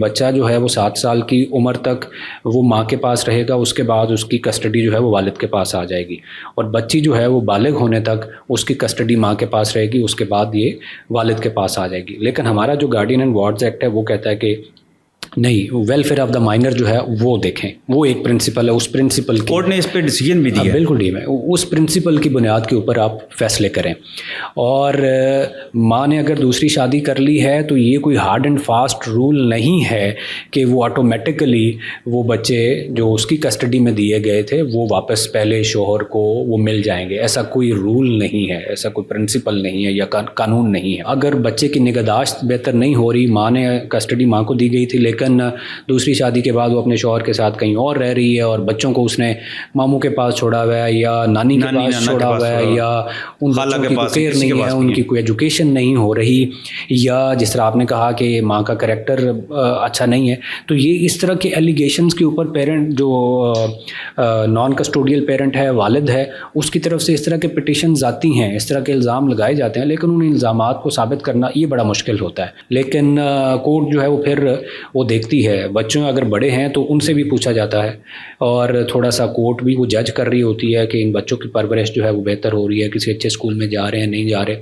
بچہ جو ہے وہ 7 سال کی عمر تک وہ ماں کے پاس رہے گا، اس کے بعد اس کی کسٹڈی جو ہے وہ والد کے پاس آ جائے گی، اور بچی جو ہے وہ بالغ ہونے تک اس کی کسٹڈی ماں کے پاس رہے گی، اس کے بعد یہ والد کے پاس آ جائے گی۔ لیکن ہمارا جو گارڈین اینڈ وارڈز ایکٹ ہے وہ کہتا ہے کہ نہیں، ویلفیئر آف دا مائنر جو ہے وہ دیکھیں، وہ ایک پرنسپل ہے، اس پرنسپل کی کورٹ نے اس پہ ڈیسیجن بھی دیا ہے۔ بالکل ٹھیک ہے، اس پرنسپل کی بنیاد کے اوپر آپ فیصلے کریں۔ اور ماں نے اگر دوسری شادی کر لی ہے تو یہ کوئی ہارڈ اینڈ فاسٹ رول نہیں ہے کہ وہ آٹومیٹیکلی وہ بچے جو اس کی کسٹڈی میں دیے گئے تھے وہ واپس پہلے شوہر کو وہ مل جائیں گے، ایسا کوئی رول نہیں ہے، ایسا کوئی پرنسپل نہیں ہے یا قانون نہیں ہے۔ اگر بچے کی نگہداشت بہتر نہیں ہو رہی، ماں نے کسٹڈی ماں کو دی گئی تھی لیکن دوسری شادی کے بعد وہ اپنے شوہر کے ساتھ کہیں اور رہ رہی ہے اور بچوں کو اس نے ماموں کے پاس چھوڑا ہوا ہے یا نانی کے پاس چھوڑا ہوا ہے، یا ان بچوں کی کوئی کیئر نہیں ہے، ان کی کوئی ایجوکیشن نہیں ہو رہی، یا جس طرح آپ نے کہا کہ ماں کا کریکٹر اچھا نہیں ہے، تو یہ اس طرح کے ایلیگیشنز کے اوپر پیرنٹ جو نان کسٹوڈیل پیرنٹ ہے، والد ہے، اس کی طرف سے اس طرح کے پٹیشنز آتی ہیں، اس طرح کے الزام لگائے جاتے ہیں، لیکن ان الزامات کو ثابت کرنا یہ بڑا مشکل ہوتا ہے۔ لیکن کورٹ جو ہے وہ پھر وہ دیکھتی ہے، بچوں اگر بڑے ہیں تو ان سے بھی پوچھا جاتا ہے، اور تھوڑا سا کورٹ بھی وہ جج کر رہی ہوتی ہے کہ ان بچوں کی پرورش جو ہے وہ بہتر ہو رہی ہے، کسی اچھے اسکول میں جا رہے ہیں نہیں جا رہے۔